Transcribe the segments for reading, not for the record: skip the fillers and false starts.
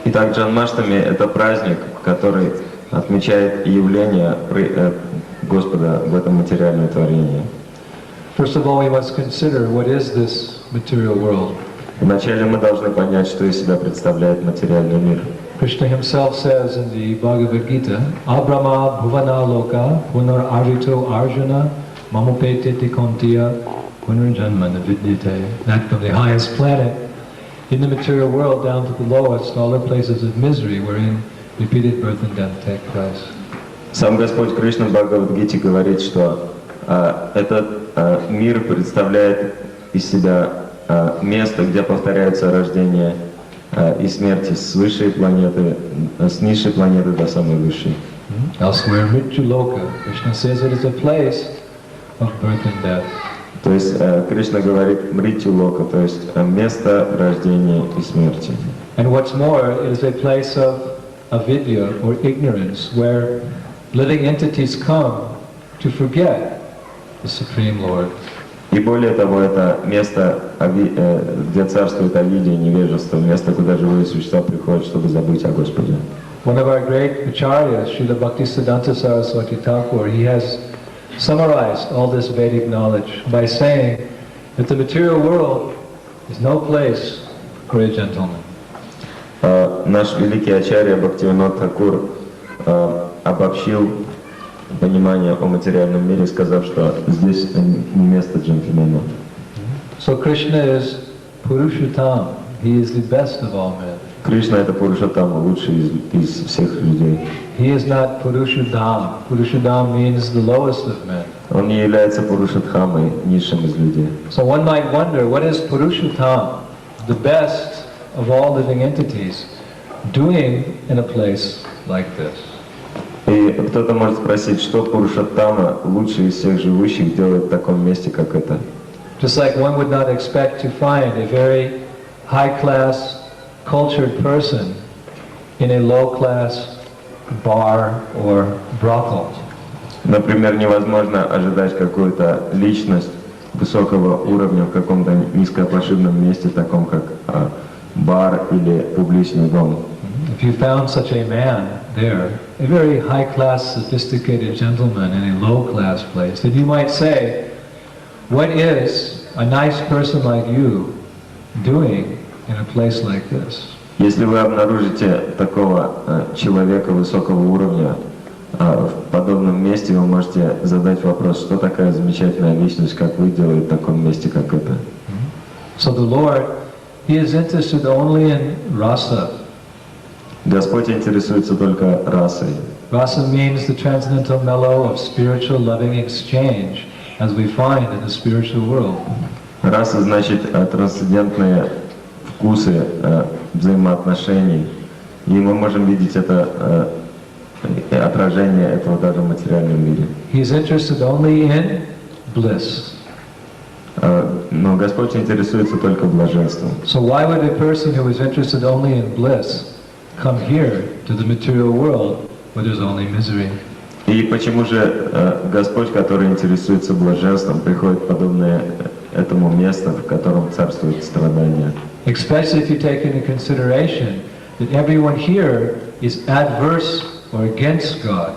Итак, Джанмаштами — это праздник, который отмечает явление Господа в этом материальном творении. First of all, we must consider what is this material world. Вначале мы должны понять, что из себя представляет материальный мир. Krishna himself says in the Bhagavad Gita, Abrahma bhuvana loka punar arjito arjuna mamupete tikontiya punarjanma navidyate. That from the highest planet in the material world down to the lowest, all the places of misery wherein repeated birth and death take place. Сам Господь Кришна в Бхагавад-гите говорит, что этот мир представляет из себя место, где повторяются рождение и смерти с высшей планеты, с низшей планеты до самой высшей. Elsewhere, Mrityu Loka, Krishna says it is a place of birth and death. То есть Кришна говорит Мритью Лока, то есть место рождения и смерти. And what's more, it is a place of avidya or ignorance, where living entities come to forget the Supreme Lord. И более того, это место, где царствует авидия, невежество, место, куда живые существа приходят, чтобы забыть о Господе. One of our great acharyas, Srila Bhaktisiddhanta Saraswati Thakur, he has summarized all this Vedic knowledge by saying that the material world is no place for a gentleman. Наш великий ачарья Бхактивинод Тхакур обобщил понимание о материальном мире, сказав, что здесь не место джентльмена. So Krishna is Purushottam. He is the best of all men. Кришна — это Пурушоттама, лучший из всех людей. He is not Purushoddam. Purushoddam means the lowest of men. Он не является Пурушоттамой, низшим из людей. So one might wonder, what is Purushottam, the best of all living entities, doing in a place like this? И кто-то может спросить, что Пурушоттама, лучший из всех живущих, делает в таком месте, как это? Just like one would not expect to find a very high-class, cultured person in a low-class bar or brothel. Например, невозможно ожидать какую-то личность высокого уровня в каком-то низкопошибном месте, таком как бар или публичный дом. If you found such a man there, a very high-class, sophisticated gentleman in a low-class place, then you might say, what is a nice person like you doing in a place like this? Если вы обнаружите такого человека высокого уровня в подобном месте, вы можете задать вопрос, что такая замечательная личность, как вы, делает в таком месте, как это. So the Lord, He is interested only in rasa. Господь интересуется только расой. Rasa means the transcendental mellow of spiritual loving exchange, as we find in the spiritual world. Раса значит трансцендентные вкусы взаимоотношений, и мы можем видеть это отражение этого даже в материальном мире. He is interested only in bliss. Но Господь интересуется только блаженством. So why would a person who is interested only in bliss come here to the material world where there's only misery? И почему же Господь, который интересуется блаженством, приходит подобное этому месту, в котором царствует страдание? Especially if you take into consideration that everyone here is adverse or against God.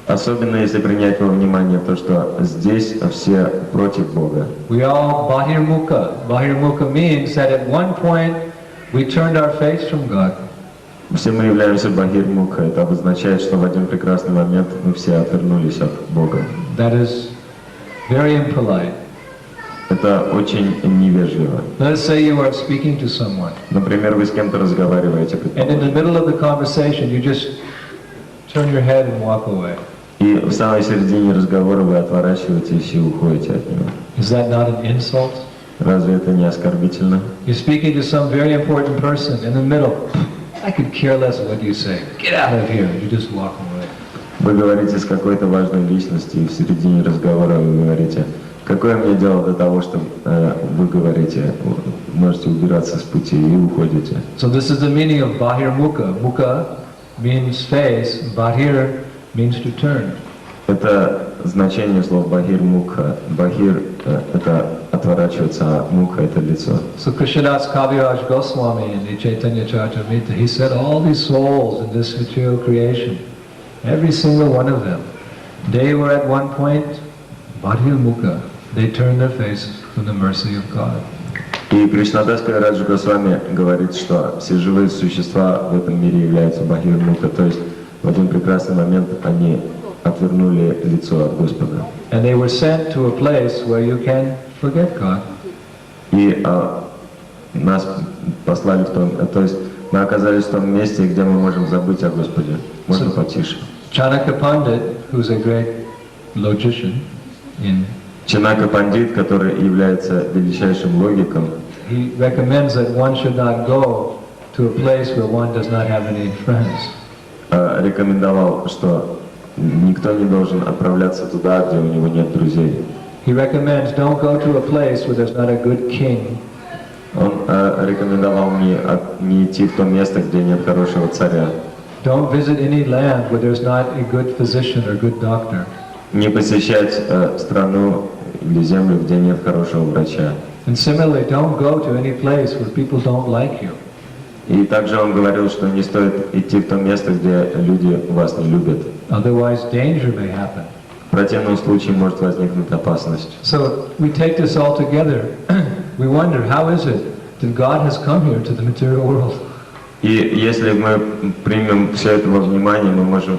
Особенно если принять во внимание то, что здесь все против Бога. We all bahirmukha. Bahirmukha means that at one point we turned our face from God. Все мы являемся бахирмукха. Это обозначает, что в один прекрасный момент мы все отвернулись от Бога. That is very impolite. Это очень невежливо. Let us say you are speaking to someone. Например, вы с кем-то разговариваете, And in the middle of the conversation you just turn your head and walk away. и в самой середине разговора вы отворачиваетесь и уходите от него. Is that not an insult? Разве это не оскорбительно? You're speaking to some very important person in the middle. I could care less what you say. Get out of here. You just walk away. Вы говорите с какой-то важной личностью, и в середине разговора вы говорите, какое мне дело до того, что вы говорите, можете убираться с пути и уходите. So this is the meaning of bahir mukha. Mukha means face, bahir means to turn. Это значение слов бахир мукха. Бахир это отворачиваться, а муха это лицо. So Krishnadas Kaviraj Goswami in the Chaitanya Charitamrita, he said all these souls in this material creation, every single one of them, they were at one point Badhir Mukha. They turned their faces from the mercy of God. И Кришнадас Кавираджа Госвами говорит, что все живые существа в этом мире являются бахир-муха, то есть в один прекрасный момент они отвернули лицо от Господа. And they were sent to a place where you can forget God. И нас послали в том, то есть мы оказались в том месте, где мы можем забыть о Господе, можно потише. Chanaka Pandit, who's a great logician in Чанака Пандит, который является величайшим логиком, he recommends that one should not go to a place where one does not have any friends. Рекомендовал, что никто не должен отправляться туда, где у него нет друзей. He recommends don't go to a place where there's not a good king. Он рекомендовал не идти в то место, где нет хорошего царя. Don't visit any land where there's not a good physician or good doctor. Не посещать страну или землю, где нет хорошего врача. And similarly, don't go to any place where people don't like you. И также он говорил, что не стоит идти в то место, где люди вас не любят. Otherwise, danger may happen. В противном случае может возникнуть опасность. So we take this all together. We wonder, how is it that God has come here to the material world? И если мы примем все это во внимание, мы можем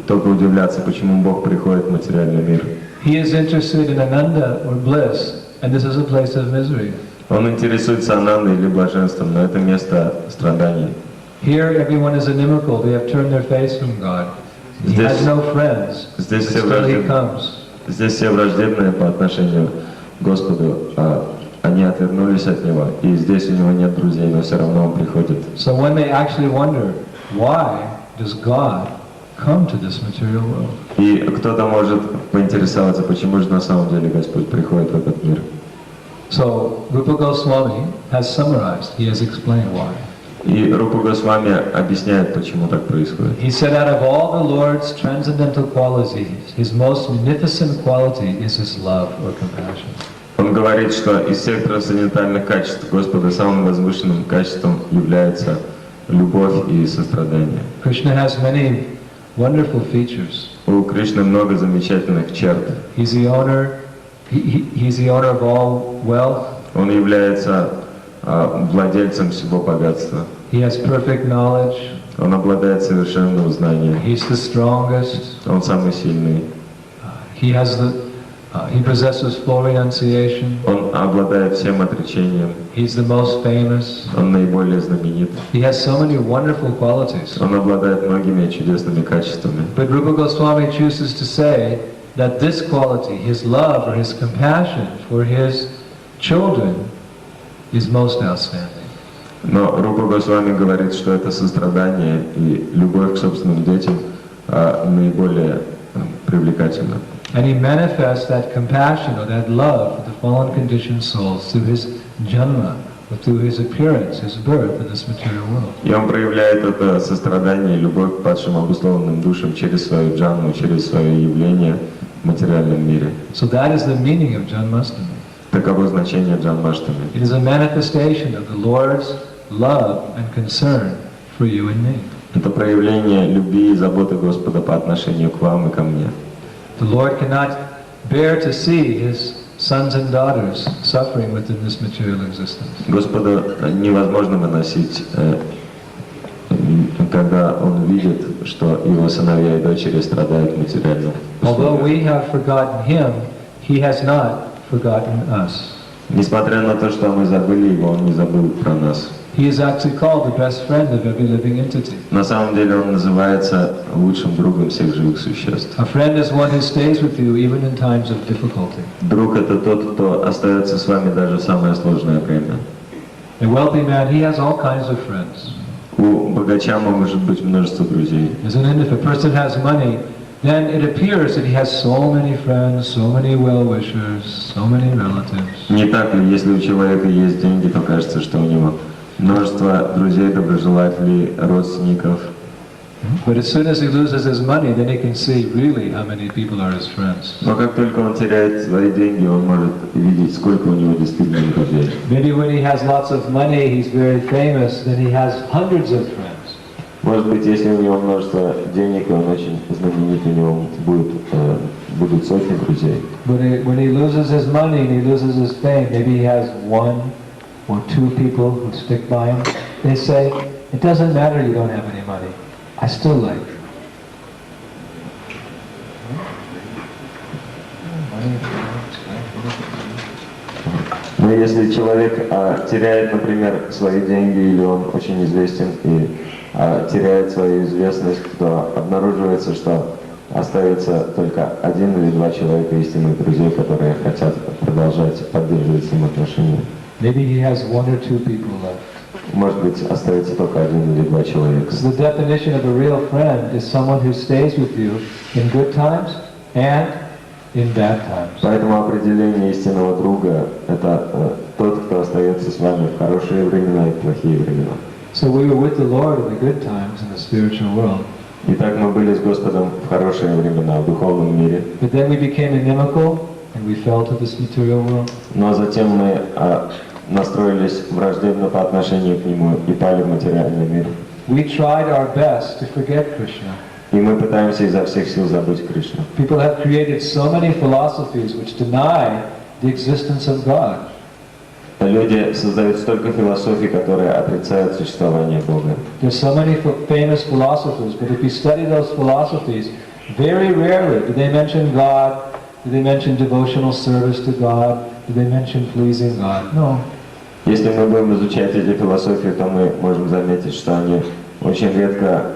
только удивляться, почему Бог приходит в материальный мир. He is interested in ananda or bliss, and this is a place of misery. Он интересуется анандой или блаженством, но это место страданий. Here everyone is inimical, they have turned their face from God. He has no friends, but still he comes. Здесь все враждебные по отношению к Господу, они отвернулись от Него, и здесь у Него нет друзей, но все равно Он приходит. So one may actually wonder, why does God come to this material world? И кто-то может поинтересоваться, почему же на самом деле Господь приходит в этот мир. So Rupa Goswami has summarized, he has explained why. И Рупа Госвами объясняет, почему так происходит. He said, out of all the Lord's transcendental qualities, his most munificent quality is his love or compassion. Он говорит, что из всех трансцендентальных качеств Господа самым возвышенным качеством является любовь и сострадание. Krishna has many wonderful features. У Кришны много замечательных черт. He's the owner of all wealth. Он является владельцем всего богатства. He has perfect knowledge. Он обладает совершенным знанием. He's the strongest. Он самый сильный. He possesses full renunciation. Он обладает всем отречением. He's the most famous. Он наиболее знаменит. He has so many wonderful qualities. Он обладает многими чудесными качествами. But Rupa Goswami chooses to say that this quality, his love or his compassion for his children, is most outstanding. Но Рупа Госвами говорит, что это сострадание и любовь к собственным детям наиболее привлекательна. And he manifests that compassion or that love for the fallen conditioned souls through his janma, or through his appearance, his birth in this material world. И он проявляет это сострадание и любовь к падшим обусловленным душам через свою джанму, через свое явление в материальном мире. So that is the meaning of Janmashtami. Таково значение Джанмаштами. It is a manifestation of the Lord's love and concern for you and me. Это проявление любви и заботы Господа по отношению к вам и ко мне. The Lord cannot bear to see his sons and daughters suffering within this material existence. Господу невозможно выносить, когда Он видит, что Его сыновья и дочери страдают материально. Although we have forgotten him, he has not forgotten us. Несмотря на то, что мы забыли Его, Он не забыл про нас. He is actually called the best friend of every living entity. На самом деле Он называется лучшим другом всех живых существ. A friend is one who stays with you even in times of difficulty. Друг — это тот, кто остается с вами даже в самое сложное время. A wealthy man, he has all kinds of friends. У богача может быть множество друзей. Isn't it? If a person has money, then it appears that he has so many friends, so many well-wishers, so many relatives. Не так ли, если у человека есть деньги, то кажется, что у него множество друзей, доброжелателей, родственников. But as soon as he loses his money, then he can see really how many people are his friends. Но как только он теряет свои деньги, он может видеть, сколько у него действительно друзей. Maybe when he has lots of money, he's very famous, then he has hundreds of friends. Может быть, если у него множество денег, и он очень знаменит, у него будут сотни друзей. But when he loses his money and he loses his fame, maybe he has one or two people who stick by him. They say, it doesn't matter you don't have any money. I still like you. Но если человек теряет, например, свои деньги, или он очень известен и теряет свою известность, то обнаруживается, что остается только один или два человека истинных друзей, которые хотят продолжать поддерживать с ним отношения. Maybe he has one or two people left. Может быть, остается только один или два человека. So the definition of a real friend is someone who stays with you in good times and in bad times. Поэтому определение истинного друга – это тот, кто остается с вами в хорошие времена и в плохие времена. So we were with the Lord in the good times in the spiritual world. Итак, мы были с Господом в хорошие времена, в духовном мире. But then we became inimical and we fell to this material world. Но затем мы настроились враждебно по отношению к Нему и пали в материальный мир. We tried our best to forget Krishna. И мы пытаемся изо всех сил забыть Кришну. People have created so many philosophies which deny the existence of God. Люди создают столько философий, которые отрицают существование Бога. There's so many famous philosophers, but if you study those philosophies, very rarely do they mention God, do they mention devotional service to God, do they mention pleasing God? No. Если мы будем изучать эти философии, то мы можем заметить, что они очень редко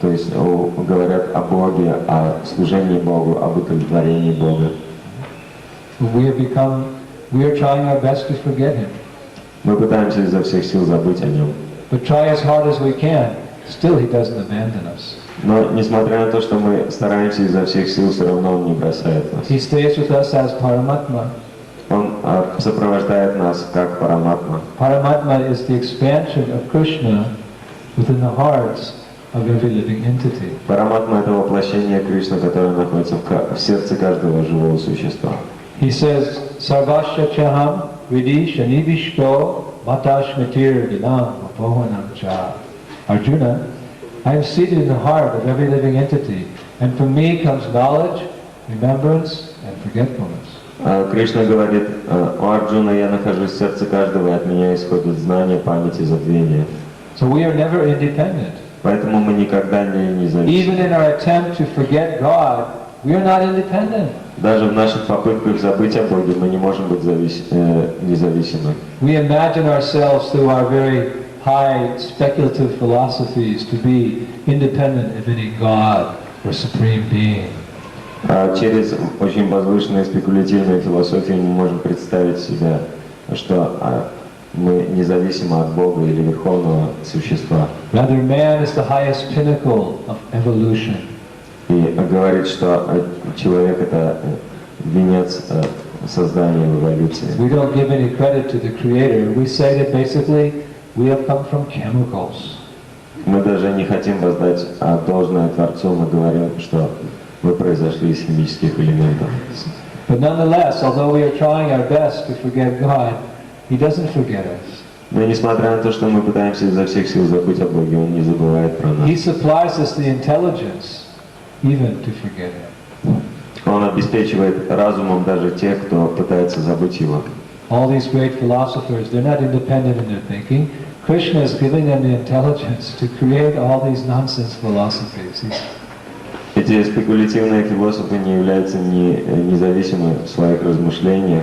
то есть говорят о Боге, о служении Богу, об удовлетворении Бога. We are trying our best to forget Him. Мы пытаемся изо всех сил забыть о Нем. But try as hard as we can, still He doesn't abandon us. Но несмотря на то, что мы стараемся изо всех сил, все равно Он не бросает нас. He stays with us as Paramatma. Он сопровождает нас как Параматма. Paramatma is the expansion of Krishna within the hearts of every living entity. Параматма — это воплощение Кришны, которое находится в сердце каждого живого существа. He says, Sarvasya chaham vidi shanivishto matashmitir dinam apohanam cha. Arjuna, I am seated in the heart of every living entity, and from me comes knowledge, remembrance, and forgetfulness. Кришна говорит: «О Арджуна, я нахожусь в сердце каждого, и от меня исходят знания, память и забвение». So we are never independent. Поэтому мы никогда не независимы. Even in our attempt to forget God, we are not independent. Даже в наших попытках забыть о Боге мы не можем быть независимы. We imagine ourselves through our very high speculative philosophies to be independent of any God or supreme being. Через очень возвышенные спекулятивные философии мы можем представить себя, что мы независимы от Бога или Верховного Существа. Rather, man is the highest pinnacle of evolution. И говорит, что человек — это венец создания в эволюции. We don't give any credit to the Creator. We say that basically we have come from chemicals. Мы даже не хотим воздать должное Творцу, мы говорим, что мы произошли из химических элементов. But nonetheless, although we are trying our best to forget God, He doesn't forget us. Но несмотря на то, что мы пытаемся изо всех сил забыть о Боге, Он не забывает про нас. He supplies us the intelligence even to forget Him. Он обеспечивает разумом даже тех, кто пытается забыть Его. All these great philosophers, they're not independent in their thinking. Krishna is giving them the intelligence to create all these nonsense philosophies. Эти спекулятивные философы не являются независимы в своих размышлениях,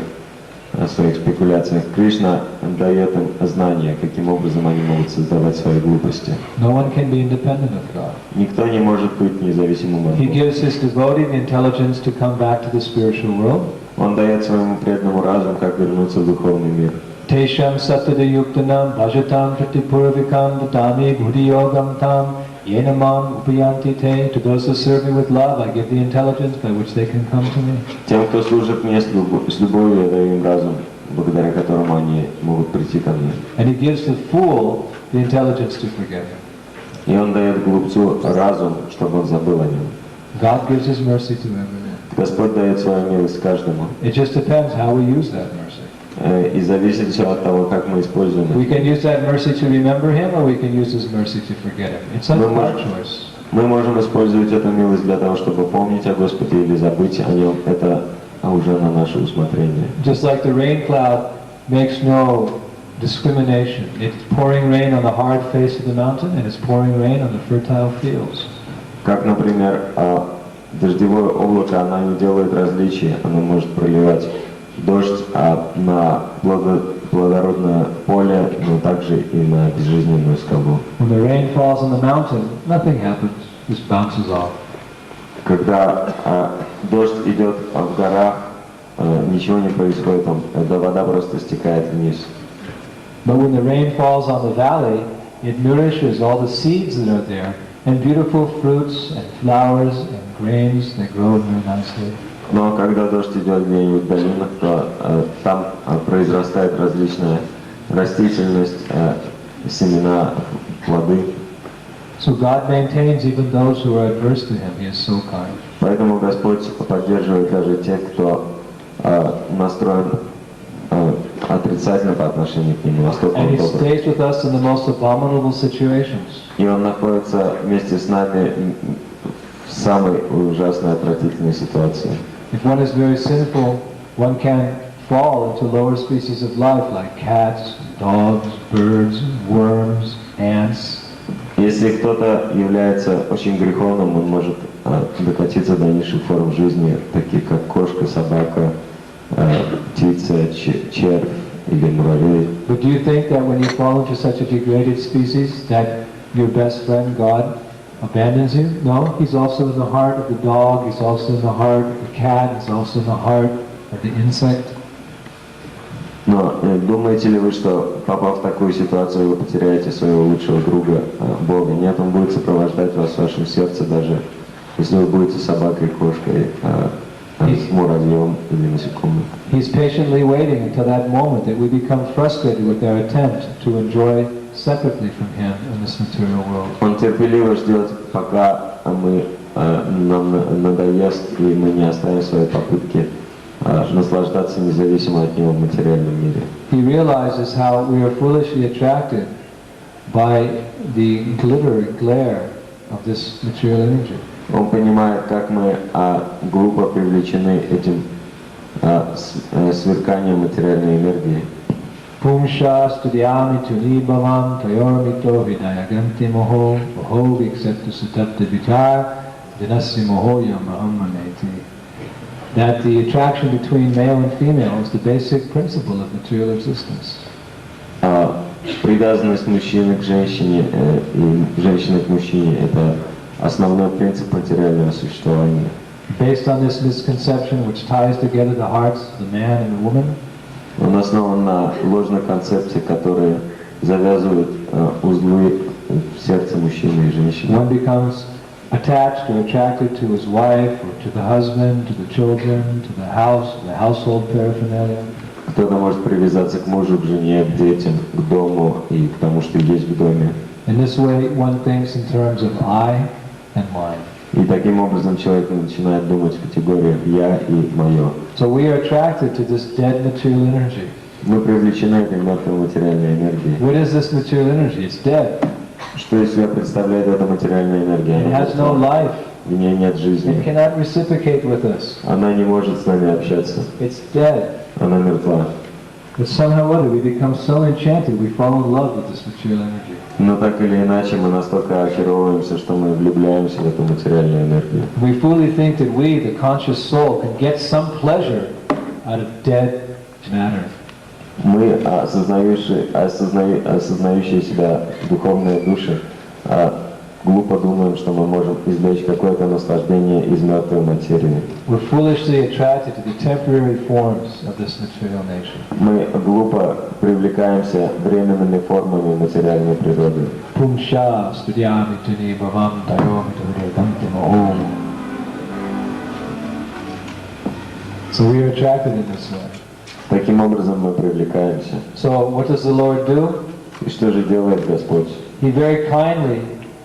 в своих спекуляциях. Кришна дает им знания, каким образом они могут создавать свои глупости. No one can be independent of God. Никто не может быть независимым от He Бога. gives his devotee the intelligence to come back to the spiritual world. Он дает своему преданному разум, как вернуться в духовный мир. Tesham sattva yuktanam bhajatam pratipurvikam datami buddhiyogam tam yenamam upayanti te. To those who serve me with love, I give the intelligence by which they can come to me. Тем, кто служит мне с любовью, я даю им разум, благодаря которому они могут прийти ко мне. And he gives the fool the intelligence to forget him. И Он дает глупцу разум, чтобы он забыл о нем. God gives His mercy to everyone. Господь дает свою милость каждому. It just depends how we use that mercy. И зависит все от того, как мы используем We это. can use that mercy to remember Him, or we can use His mercy to forget Him. It's up to our choice. Мы можем использовать эту милость для того, чтобы помнить о Господе или забыть о Нем. Это уже на наше усмотрение. Just like the rain cloud makes no discrimination. It's pouring rain on the hard face of the mountain, and it's pouring rain on the fertile fields. Как, например, дождевое облако, оно не делает различия. Оно может проливать дождь на плодородное поле, но также и на безжизненную скалу. When the rain falls on the mountain, nothing happens. It just bounces off. Когда дождь идет в горах, ничего не происходит, вода просто стекает вниз. But when the rain falls on the valley, it nourishes all the seeds that are there, and beautiful fruits and flowers and grains that grow very nicely. Но когда дождь идет где-нибудь в долинах, то там произрастает различная растительность, семена, плоды. So God maintains even those who are adverse to Him. He is so kind. Поэтому Господь поддерживает даже тех, кто настроен отрицательно по отношению к Нему, настолько And Он He добр. stays with us in the most abominable situations. И Он находится вместе с нами в самой ужасной, отвратительной ситуации. If one is very sinful, one can fall into lower species of life like cats, dogs, birds, worms, ants. Если кто-то является очень греховным, он может докатиться до низших форм жизни, таких как кошка, собака, птица, червь или муравей. But do you think that when you fall into such a degraded species that your best friend God abandons you? No, He's also in the heart of the dog, He's also in the heart of the cat, He's also in the heart of the insect. Но думаете ли вы, что, попав в такую ситуацию, вы потеряете своего лучшего друга, Бога? Нет, Он будет сопровождать вас в вашем сердце, даже если вы будете собакой, кошкой, муравьем или насекомым. He's patiently waiting until that moment that we become frustrated with our attempt to enjoy separately from Him in this material world. Он терпеливо ждет, пока нам надоест, и мы не оставим свои попытки наслаждаться независимо от Него в материальном мире. He realizes how we are foolishly attracted by the glare of this material energy. Он понимает, как мы глупо привлечены этим сверканием материальной энергии. Pumsha studyami tuni bhavam tayormito hidayaganti moho moho viksetu sutapta vitar dinasya moho yamahamaneti. That the attraction between male and female is the basic principle of material existence. Привязанность мужчины к женщине и женщины к мужчине – это основной принцип материального существования. Based on this misconception which ties together the hearts of the man and the woman, Он основан на ложной концепции, которая завязывает узлы в сердце мужчины и женщины. one becomes attached or attracted to his wife or to the husband, to the children, to the house, the household paraphernalia. Кто-то может привязаться к мужу, к жене, к детям, к дому и к тому, что есть в доме. In this way, one thinks in terms of I and mine. И таким образом человек начинает думать в категориях «я» и «моё». So we are attracted to this dead material energy. Мы привлечены этой мертвой материальной энергией. What is this material energy? It's dead. Что из себя представляет эта материальная энергия? It Она has no life. в ней нет It жизни. cannot reciprocate with us. Она не может с нами общаться. It's dead. Она мертва. But somehow or other we become so enchanted, we fall in love with this material energy. Но так или иначе мы настолько очаровываемся, что мы влюбляемся в эту материальную энергию. We fully think that we, the conscious soul, can get some pleasure out of dead matter. Мы, осознающие себя духовные души, глупо думаем, что мы можем извлечь какое-то наслаждение из мертвой материи. We're foolishly attracted to the temporary forms of this material nature. Мы глупо привлекаемся временными формами материальной природы. Pumsha studyami tuni bhavam tayomi tuhidayanti moho. So we are attracted in this way. Таким образом мы привлекаемся. So what does the Lord do? И что же делает Господь? He very kindly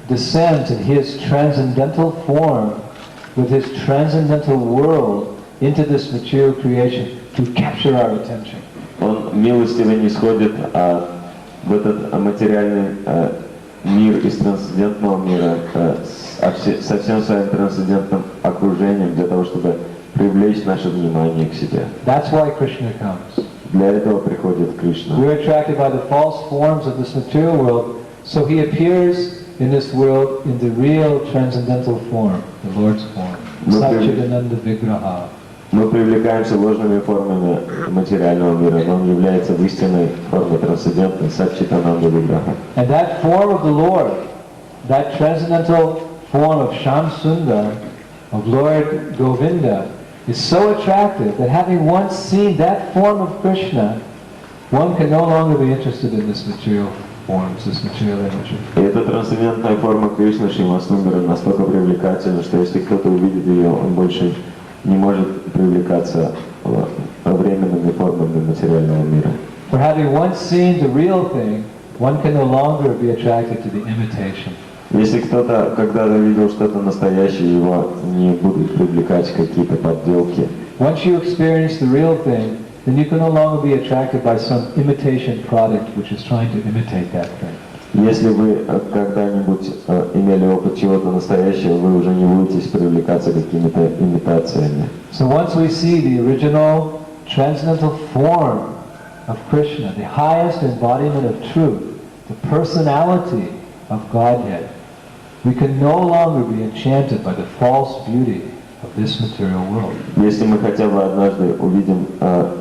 descends in his transcendental form with his transcendental world into this material creation to capture our attention. Он милостиво нисходит в этот материальный мир из трансцендентного мира со всем своим трансцендентным окружением для того, чтобы привлечь наше внимание к себе. That's why Krishna comes. Для этого приходит Кришна. We're attracted by the false forms of this material world, so he appears in this world in the real transcendental form, the Lord's form. Satchidananda Vigraha. Мы привлекаемся ложными формами материального мира, но он является в истинной форме трансцендентной Сатчитананда Виграха. And that form of the Lord, that transcendental form of Shyam Sundar, of Lord Govinda, is so attractive that having once seen that form of Krishna, one can no longer be interested in this material forms, this material energy. И эта трансцендентная форма Кришны Шьяма Сундара настолько привлекательна, что если кто-то увидит ее, он больше не может привлекаться временными формами материального мира. For having once seen the real thing, one can no longer be attracted to the imitation. Если кто-то когда-то видел что-то настоящее, его не будут привлекать какие-то подделки. Once you experience the real thing, then you can no longer be attracted by some imitation product which is trying to imitate that thing. Если вы когда-нибудь имели опыт чего-то настоящего, вы уже не будете привлекаться какими-то имитациями. So once we see the original transcendental form of Krishna, the highest embodiment of truth, the personality of Godhead, we can no longer be enchanted by the false beauty of this material world. Если мы хотя бы однажды увидим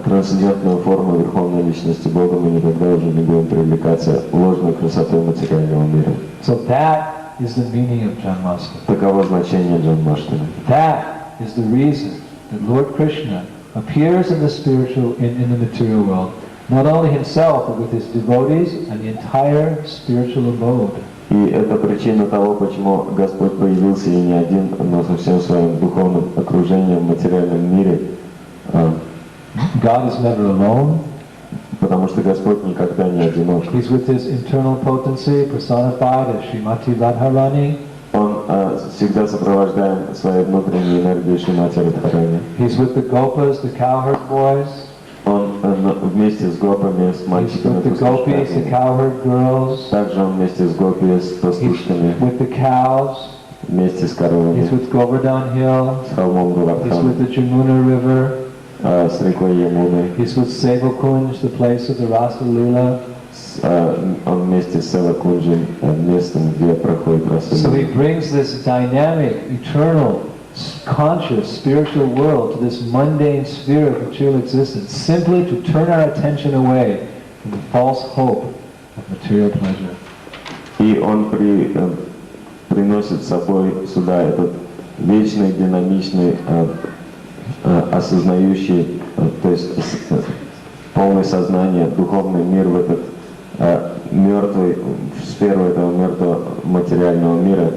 трансцендентную форму Верховной Личности Бога, мы никогда уже не будем привлекаться ложной красотой материального мира. So that is the meaning of Janmashtami. Таково значение Джанмаштами. That is the reason that Lord Krishna appears in the spiritual, in the material world, not only himself, but with his devotees and the entire spiritual abode. И это причина того, почему Господь появился и не один, но со всем своим духовным окружением в материальном мире. God is never alone. Потому что Господь никогда не одинок. He's with his internal potency personified as Srimati Radharani. Он всегда сопровождаем своей внутренней энергией Шримати Радхарани. He's with the Gopas, the cowherd boys. Он вместе с гопами, с мальчиками, the gopis, the cowherd girls. Также он вместе с гопи, с пастушками. With the cows. Вместе с коровами. He's with Govardhan Hill. С холмом Говардхан. He's with the Jamuna River. С рекой Ямуной. He's with Sevakunj, the place of the Rasa Lila. Он вместе с Севакунджем, местом, где проходит Раса Лила. So he brings this dynamic, eternal, conscious, spiritual world to this mundane sphere of material existence, simply to turn our attention away from the false hope of material pleasure. И он приносит с собой сюда этот вечный, динамичный, осознающий, то есть полное сознание, духовный мир в этот мертвый, в сферу этого мертвого материального мира,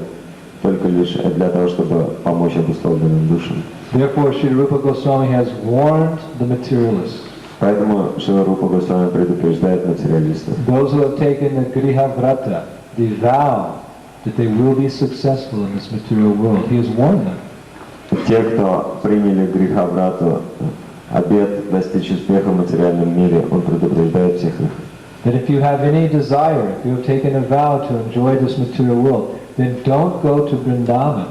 только лишь для того, чтобы помочь обусловленным душам. Therefore, Srila Rupa Goswami has warned the materialists. Поэтому Шрила Рупа Госвами предупреждает материалистов. Those who have taken the Griha Vrata, the vow that they will be successful in this material world, he has warned them. Те, кто приняли греха врату, обет достичь успеха в материальном мире, он предупреждает всех их. That if you have any desire, if you have taken a vow to enjoy this material world, then don't go to Vrindavan.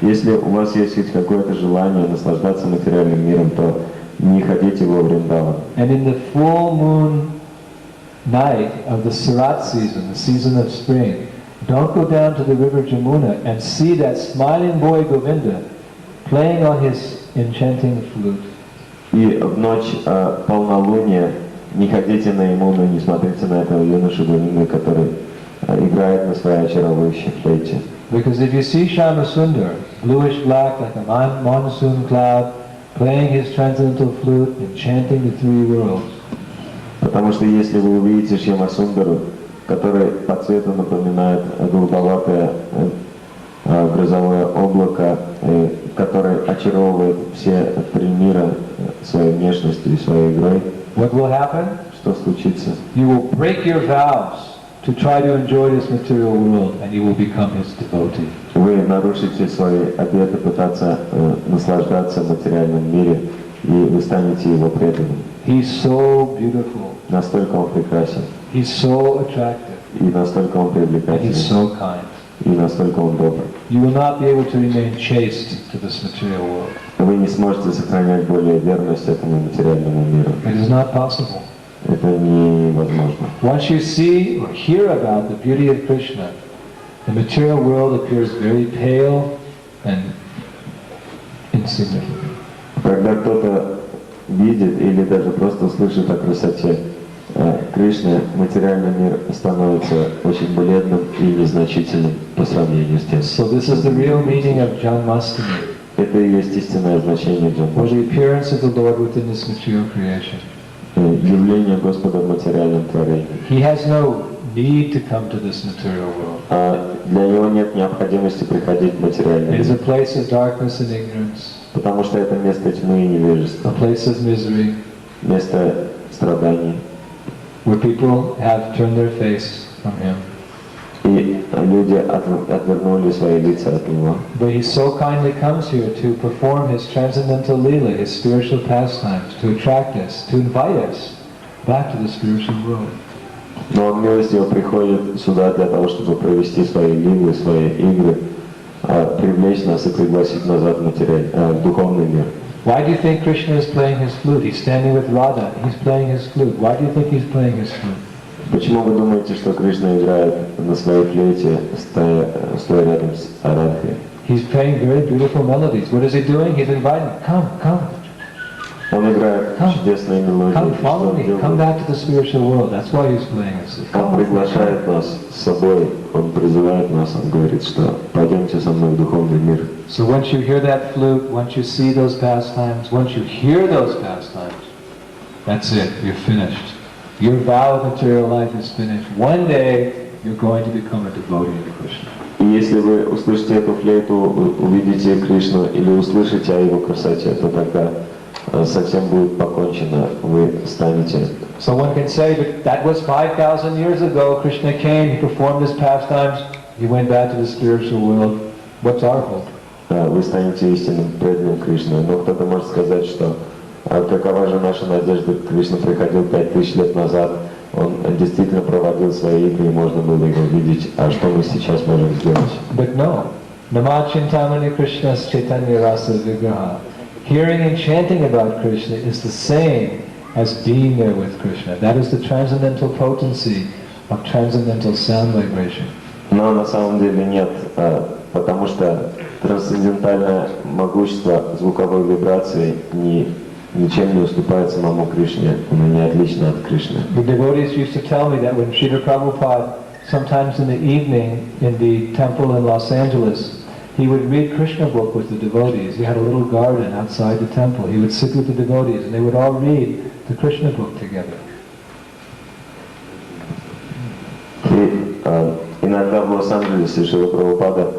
Если у вас есть хоть какое-то желание наслаждаться материальным миром, то не ходите во Вриндаван. And in the full moon night of the Sarat season, the season of spring, don't go down to the river Jamuna and see that smiling boy Govinda playing on his enchanting flute. И в ночь полнолуния не ходите на Ямуну, не смотрите на этого юношу Говинду, который играет на своей очаровывающей флейте. Because if you see Shyama Sundar, bluish black like a monsoon cloud, playing his transcendental flute and chanting the three worlds. Потому что если вы увидите Шьяма Сундару, который по цвету напоминает голубоватое грозовое облако, который очаровывает все три мира своей внешностью и своей игрой, What will happen? что случится? You will break your vows to try to enjoy this material world, and you will become his devotee. Вы нарушите свои обеты пытаться наслаждаться в материальном мире, и вы станете его преданным. He's so beautiful. Настолько он прекрасен. He's so attractive. И настолько он And привлекателен. he's so kind. И настолько он добр. You will not be able to remain chaste to this material world. Вы не сможете сохранять более верность этому материальному миру. It is not possible. Это невозможно. Once you see or hear about the beauty of Krishna, the material world appears very pale and insignificant. Когда кто-то видит или даже просто слышит о красоте Кришны, материальный мир становится очень бледным и незначительным по сравнению с тем. So this is the real meaning of Janmashtami, Это и есть истинное значение or Джанмаштами. the appearance of the Lord within this material creation. Явление Господа в материальном творении. He has no need to come to this material world. Для него нет необходимости приходить в материальный It is a мир, place of darkness and ignorance, потому что это место тьмы и невежества, a place of misery, место страданий. where people have turned their face from Him. И люди отвернули свои лица от него. But He so kindly comes here to perform His transcendental lila, His spiritual pastimes, to attract us, to invite us back to the spiritual world. Но он милостиво приходит сюда для того, чтобы провести свои лилы, свои игры, привлечь нас и пригласить назад в духовный мир. Why do you think Krishna is playing his flute? He's standing with Radha, he's playing his flute. Why do you think he's playing his flute? Почему вы думаете, что Кришна играет на своей флейте, стоя рядом с Радхой? He's playing very beautiful melodies. What is he doing? He's inviting, come, come. Он играет чудесные мелодии. Come, follow me. Come back to the spiritual world. That's why he's playing us. Он приглашает нас с собой, он призывает нас, он говорит, что пойдемте со мной в духовный мир. So once you hear that flute, once you see those pastimes, once you hear those pastimes, that's it. You're finished. Your vow of material life is finished. One day you're going to become a devotee of Krishna. И если вы услышите эту флейту, увидите Кришну или услышите о его красоте, то тогда совсем будет покончено, вы станете. So one can say, but that was 5,000 years ago. Krishna came, he performed his pastimes, he went back to the spiritual world. What's our hope? Вы станете истинным преданным Кришны. Но кто-то может сказать, что какова же наша надежда, Кришна приходил 5000 лет назад, он действительно проводил свои игры, и можно было его видеть, а что мы сейчас можем сделать? But no. Namachintamani Krishna's Chaitanya Rasa Vigraha. Hearing and chanting about Krishna is the same as being there with Krishna. That is the transcendental potency of transcendental sound vibration. Но на самом деле нет, потому что трансцендентальное могущество звуковой вибрации ничем не уступает самому Кришне, оно не отлично от Кришны. The devotees used to tell me that when Shrila Prabhupada, sometimes in the evening in the temple in Los Angeles, he would read Krishna book with the devotees. He had a little garden outside the temple. He would sit with the devotees and they would all read the Krishna book together. И иногда в Лос-Анджелесе Шрила Прабхупада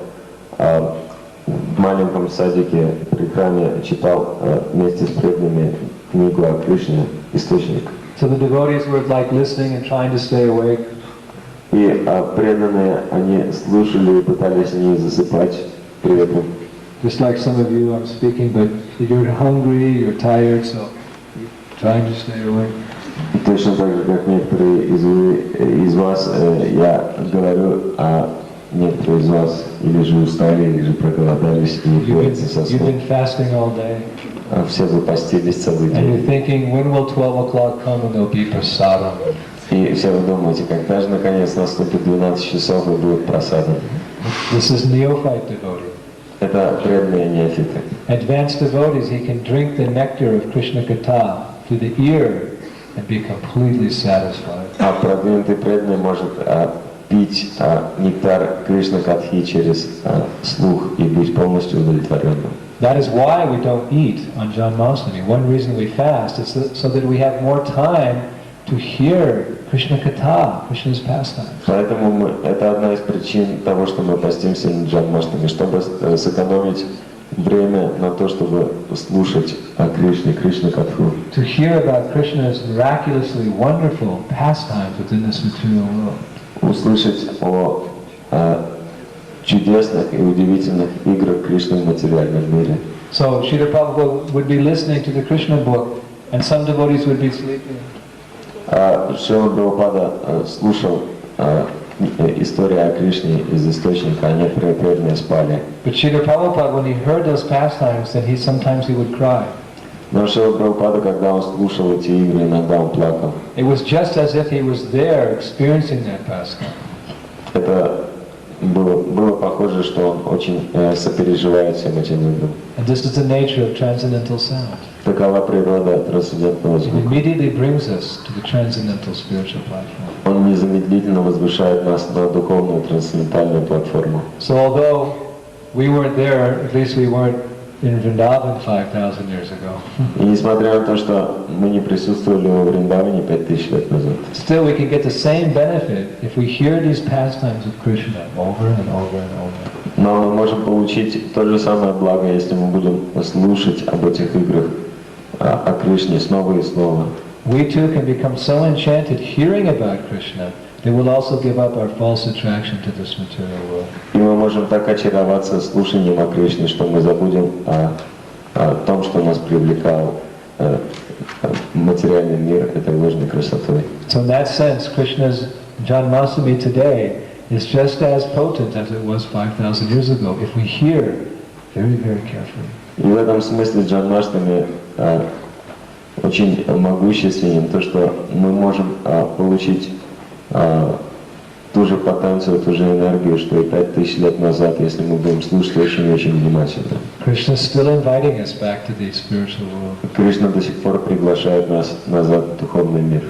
в маленьком садике при храме читал вместе с преданными книгу о Кришне «Источник». So the devotees were like listening and trying to stay awake. И преданные, они слушали и пытались не засыпать при этом. Just like some of you, I'm speaking, but you're hungry, you're tired, so you're trying to stay awake. Точно так же, как некоторые из вас, я говорю, а некоторые из вас или же устали, или же проголодались и борются со You've сном. been fasting all day. Все запастились целый And you're день. thinking, when will 12 o'clock come and there'll be prasadam? И все вы думаете, когда же наконец наступит 12 часов и будет просада. This is neophyte devotee. Это преданные неофиты. Advanced devotees, he can drink the nectar of Krishna Katha through the ear and be completely satisfied. А продвинутый преданный может пить нектар Кришна Катхи через слух и быть полностью удовлетворенным. That is why we don't eat on Janmashtami. One reason we fast is so that we have more time to hear Krishna Katha, Krishna's pastimes. Поэтому это одна из причин того, что мы постимся на Джанмаштами, чтобы сэкономить время на то, чтобы слушать о Кришне, Кришна Катху. To hear about Krishna's miraculously wonderful pastimes within this material world. услышать о чудесных и удивительных играх Кришны в материальном мире. So Srila Prabhupada would be listening to the Krishna book, and some devotees would be sleeping. Шрила Прабхупада слушал историю о Кришне из источника, а некоторые преданные спали. But Srila Prabhupada, when he heard those pastimes, then sometimes he would cry. Но Шрила Прабхупада, когда он слушал эти игры, иногда он плакал. It was just as if he was there experiencing that pastime. Это было похоже, что он очень сопереживает всем этим играм. And this is the nature of transcendental sound. Такова природа трансцендентного It звука. immediately brings us to the transcendental spiritual platform. Он незамедлительно возвышает нас на духовную трансцендентальную платформу. So although we weren't there, at least we weren't in Vrindavan 5,000 years ago. И несмотря на то, что мы не присутствовали во Вриндаване 5000 лет назад, Still, we can get the same benefit if we hear these pastimes of Krishna over and over and over. но мы можем получить то же самое благо, если мы будем слушать об этих играх, о Кришне снова и снова. We too can become so enchanted hearing about Krishna that we'll also give up our false attraction to this material world. И мы можем так очароваться слушанием о Кришне, что мы забудем о том, что нас привлекал материальный мир этой ложной красотой. So in that sense, Krishna's Janmashtami today is just as potent as it was 5,000 years ago if we hear very, very carefully. И в этом смысле Джанмаштами очень могущественен, то, что мы можем получить ту же потенцию, ту же энергию, что и 5000 лет назад, если мы будем слушать очень-очень внимательно. Krishna is still inviting us back to the spiritual world. Кришна до сих пор приглашает нас назад в духовный мир.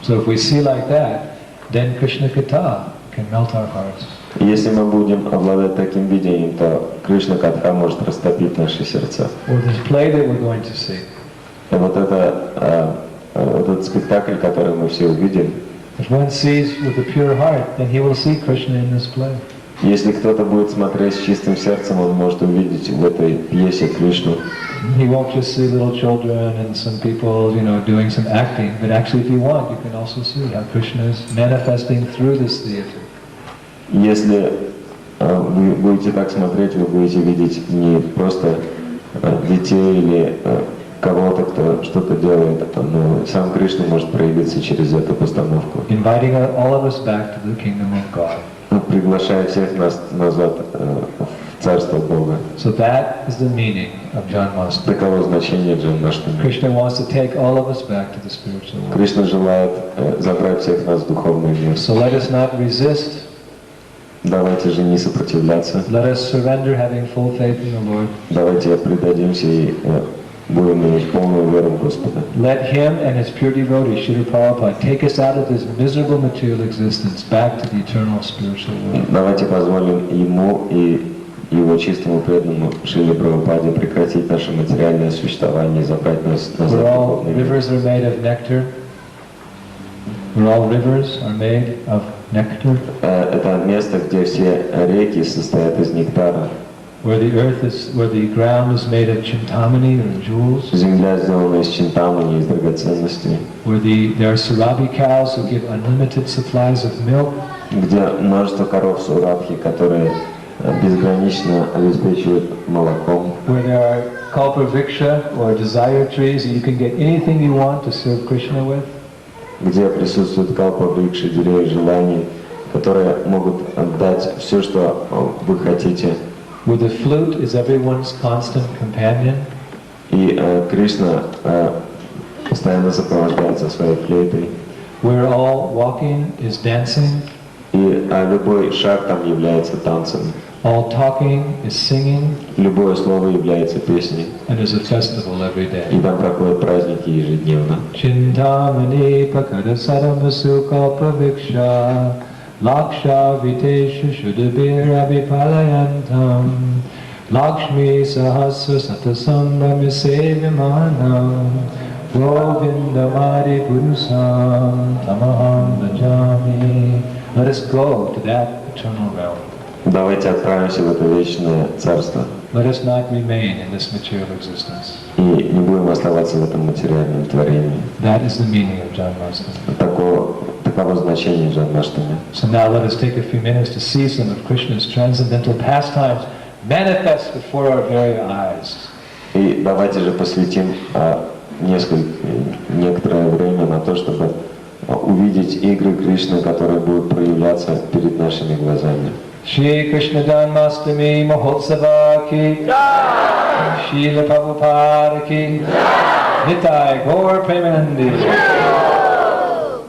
So if we see like that, then Krishna Katha can melt our hearts. Если мы будем обладать таким видением, то Кришна Катха может растопить наши сердца. Or this play that we're going to see. И вот этот спектакль, который мы все увидим, If one sees with a pure heart, then he will see Krishna in this play. если кто-то будет смотреть с чистым сердцем, он может увидеть в этой пьесе Кришну. He won't just see little children and some people, doing some acting, but actually if you want, you can also see how Krishna is manifesting through this theater. Если вы будете так смотреть, вы будете видеть не просто детей или кого-то, кто что-то делает, но сам Кришна может проявиться через эту постановку. Inviting all of us back to the kingdom of God. Он приглашает всех нас назад в Царство Бога. So that is the meaning of Janmashtami. Таково значение Джанмаштами. Krishna wants to take all of us back to the spiritual world. Кришна желает забрать всех нас в духовный мир. So let us not resist. Давайте же не сопротивляться. Let us surrender, having full faith in the Lord. Давайте предадимся и будем иметь полную веру в Господа. Let Him and His pure devotee, Srila Prabhupada, take us out of this miserable material existence back to the eternal spiritual world. Давайте позволим Ему и Его чистому преданному Шриле Прабхупаде прекратить наше материальное существование и забрать нас назад Where в all духовный мир. rivers are made of nectar. Where all rivers are made of nectar. Это место, где все реки состоят из нектара. Where the ground is made of chintamani or jewels. Земля сделана из чинтамани, из драгоценностей. Where there are surabhi cows who give unlimited supplies of milk. Где множество коров сурабхи, которые безгранично обеспечивают молоком. Where there are kalpavriksha or desire trees, and you can get anything you want to serve Krishna with. Где присутствуют калпа-врикши, деревья желаний, которые могут дать все, что вы хотите. Where the flute is everyone's constant companion. И Кришна постоянно сопровождается своей флейтой. Where all walking is dancing. И любой шаг там является танцем. All talking is singing. Любое слово является песней. And there's a festival every day. И там проходят праздники ежедневно. Chintamani pakada saramasu kalpaviksha laksha vitesha shudabir abhipalayantam lakshmi sahasra satasambhami sevimanam govindamari purusam tamaham bhajami. Let us go to that eternal realm. Давайте отправимся в это вечное царство. Let us not remain in this material existence. И не будем оставаться в этом материальном творении. That is the meaning of Janmashtami. Таково значение Джанмаштами. So now let us take a few minutes to see some of Krishna's transcendental pastimes manifest before our very eyes. И давайте же посвятим некоторое время на то, чтобы увидеть игры Кришны, которые будут проявляться перед нашими глазами. Shri Krishna1994 Mahotsava ki Шрилы Прабхупады ki Nitai Gaur Premanandi